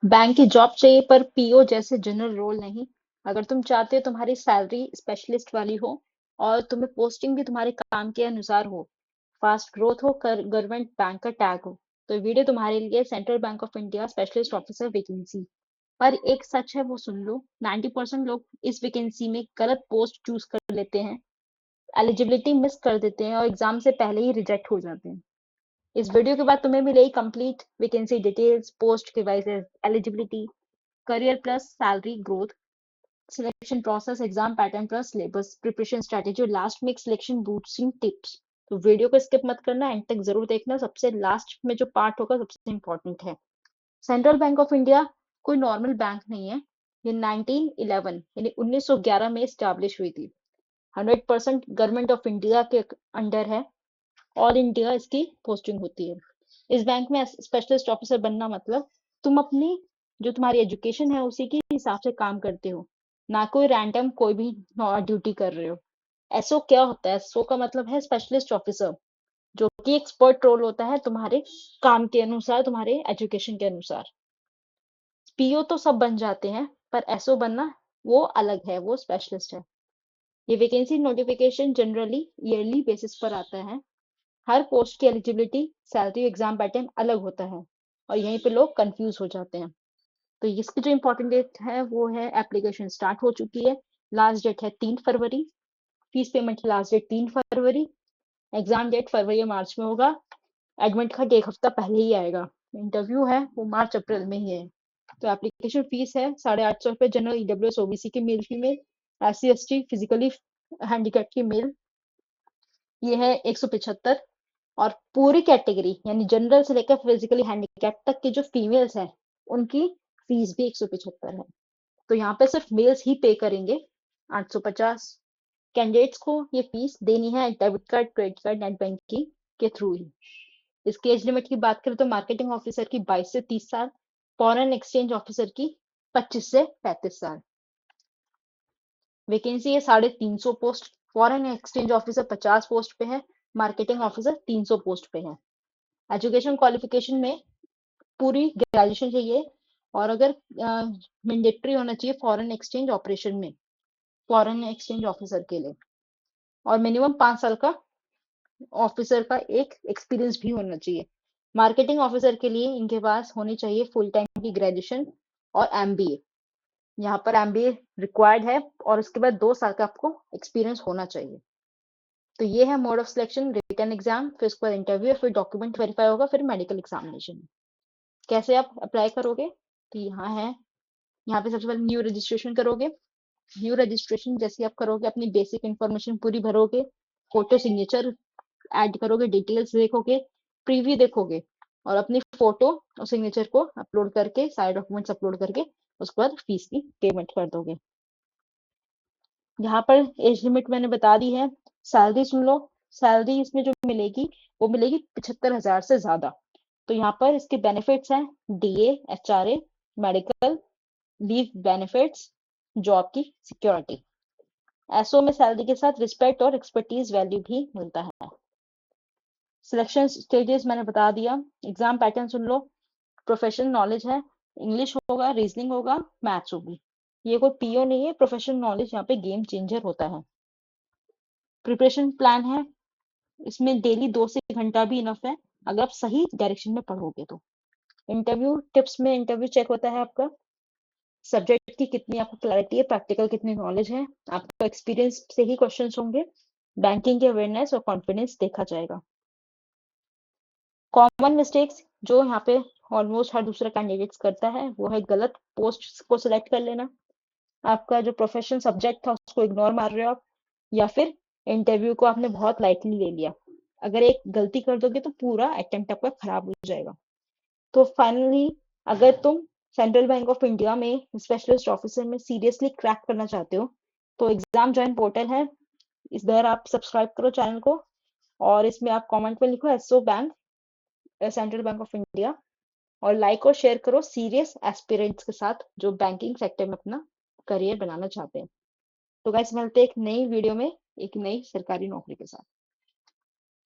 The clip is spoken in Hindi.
बैंक की जॉब चाहिए पर पीओ जैसे जनरल रोल नहीं। अगर तुम चाहते हो तुम्हारी सैलरी स्पेशलिस्ट वाली हो और तुम्हें पोस्टिंग भी तुम्हारे काम के अनुसार हो, फास्ट ग्रोथ हो, गवर्नमेंट बैंक का टैग हो, तो वीडियो तुम्हारे लिए। Central bank of India specialist officer vacancy. पर एक सच है वो सुन लो, 90% लोग इस वैकेंसी में गलत पोस्ट चूज कर लेते हैं, एलिजिबिलिटी मिस कर देते हैं और एग्जाम से पहले ही रिजेक्ट हो जाते हैं। इस वीडियो के बाद तुम्हें मिलेगी कंप्लीट वैकेंसी डिटेल्स, पोस्ट के wise eligibility, career plus salary growth, selection process, exam pattern plus syllabus, preparation strategy और लास्ट में एक सिलेक्शन बूस्टिंग टिप्स। तो वीडियो को स्किप मत करना, एंड तक जरूर देखना। सबसे लास्ट में जो पार्ट होगा सबसे इंपॉर्टेंट है। सेंट्रल बैंक ऑफ इंडिया कोई नॉर्मल बैंक नहीं है। ये 1911 यानी 1911 में स्टैब्लिश हुई थी। 100% गवर्नमेंट ऑफ इंडिया के अंडर है। ऑल इंडिया इसकी पोस्टिंग होती है। इस बैंक में स्पेशलिस्ट ऑफिसर बनना मतलब तुम अपनी जो तुम्हारी एजुकेशन है उसी के हिसाब से काम करते हो, ना कोई रैंडम कोई भी ड्यूटी कर रहे हो। एसओ क्या होता है? एसओ का मतलब है स्पेशलिस्ट ऑफिसर, जो कि एक्सपर्ट रोल होता है तुम्हारे काम के अनुसार, तुम्हारे एजुकेशन के अनुसार। पीओ तो सब बन जाते हैं, पर एसओ बनना वो अलग है, वो स्पेशलिस्ट है। ये vacancy notification generally yearly basis पर आता है। हर पोस्ट की एलिजिबिलिटी, सैलरी, एग्जाम पैटर्न अलग होता है और यहीं पे लोग कंफ्यूज हो जाते हैं। तो इसकी जो इम्पोर्टेंट डेट है वो है, एप्लीकेशन स्टार्ट हो चुकी है, लास्ट डेट है 3 फरवरी, फीस पेमेंट की लास्ट डेट 3 फरवरी, एग्जाम डेट फरवरी या मार्च में होगा, एडमिट कार्ड एक हफ्ता पहले ही आएगा, इंटरव्यू है वो मार्च अप्रैल में ही है। तो एप्लीकेशन फीस है 850 रुपये, जनरल, ईडब्ल्यूएस, ओबीसी की male female, SC ST physically handicap की मेल ये है 175। और पूरी कैटेगरी यानी जनरल से लेकर फिजिकली हैंडीकैप तक की जो फीमेल्स हैं उनकी फीस भी 175 है। तो यहाँ पे सिर्फ मेल्स ही पे करेंगे 850। कैंडिडेट्स को ये फीस देनी है debit card, credit card, net banking के थ्रू ही। इसकी एज लिमिट की बात करें तो मार्केटिंग ऑफिसर की 22 से 30 साल, फॉरेन एक्सचेंज ऑफिसर की 25 से 35 साल। वैकेंसी है 350 post. Foreign exchange officer 50 post पे है, मार्केटिंग ऑफिसर 300 पोस्ट पे है। एजुकेशन क्वालिफिकेशन में पूरी ग्रेजुएशन चाहिए, और अगर मैंडेटरी होना चाहिए फॉरेन एक्सचेंज ऑपरेशन में, फॉरेन एक्सचेंज ऑफिसर के लिए। और मिनिमम 5 साल का ऑफिसर का एक एक्सपीरियंस भी होना चाहिए। मार्केटिंग ऑफिसर के लिए इनके पास होनी चाहिए फुल टाइम की ग्रेजुएशन और एमबीए। यहाँ पर एमबीए रिक्वायर्ड है और उसके बाद 2 साल का आपको एक्सपीरियंस होना चाहिए। तो ये है mode of selection, written exam, फिर उसके बाद इंटरव्यू, फिर डॉक्यूमेंट वेरीफाई होगा, फिर मेडिकल एग्जामिनेशन। कैसे आप अप्लाई करोगे? तो यहाँ है, यहाँ पे सबसे पहले न्यू रजिस्ट्रेशन करोगे। न्यू रजिस्ट्रेशन जैसे आप करोगे, अपनी बेसिक इन्फॉर्मेशन पूरी भरोगे, फोटो सिग्नेचर ऐड करोगे, डिटेल्स देखोगे, प्रीव्यू देखोगे और अपनी फोटो और सिग्नेचर को अपलोड करके, सारे डॉक्यूमेंट्स अपलोड करके उसके बाद फीस की पेमेंट कर दोगे। यहाँ पर एज लिमिट मैंने बता दी है। सैलरी सुन लो, सैलरी इसमें जो मिलेगी वो मिलेगी 75,000 से ज्यादा। तो यहाँ पर इसके बेनिफिट्स हैं, DA, HRA, medical, leave benefits, job की सिक्योरिटी। एसओ में सैलरी के साथ रिस्पेक्ट और एक्सपर्टीज वैल्यू भी मिलता है। सिलेक्शन स्टेजेस मैंने बता दिया। एग्जाम पैटर्न सुन लो, प्रोफेशनल नॉलेज है, इंग्लिश होगा, रीजनिंग होगा, मैथ्स होगी। ये कोई पीओ नहीं है, प्रोफेशनल नॉलेज यहाँ पे गेम चेंजर होता है। प्रिपरेशन प्लान है, इसमें डेली 2 से घंटा भी इनफ है अगर आप सही डायरेक्शन में पढ़ोगे तो। इंटरव्यू टिप्स में इंटरव्यू चेक होता है आपका सब्जेक्ट की कितनी आपको क्लैरिटी है, प्रैक्टिकल कितनी नॉलेज है, आपका एक्सपीरियंस से ही क्वेश्चंस होंगे, बैंकिंग के अवेयरनेस और कॉन्फिडेंस देखा जाएगा। कॉमन मिस्टेक्स जो यहाँ पे ऑलमोस्ट हर दूसरा कैंडिडेट्स करता है वो है गलत पोस्ट को सिलेक्ट कर लेना, आपका जो प्रोफेशन सब्जेक्ट था उसको इग्नोर मार रहे हो आप, या फिर इंटरव्यू को आपने बहुत लाइटली ले लिया। अगर एक गलती कर दोगे तो पूरा अटेम्प्ट आपका खराब हो जाएगा। तो फाइनली, अगर तुम सेंट्रल बैंक ऑफ इंडिया में स्पेशलिस्ट ऑफिसर में सीरियसली क्रैक करना चाहते हो तो एग्जाम जॉइन पोर्टल है, इधर आप सब्सक्राइब करो चैनल को, और इसमें आप कमेंट में लिखो SO bank, central bank of India, और लाइक और शेयर करो सीरियस एस्पिरेंट्स के साथ जो बैंकिंग सेक्टर में अपना करियर बनाना चाहते हैं। तो गाइस मिलते हैं एक नई वीडियो में एक नई सरकारी नौकरी के साथ।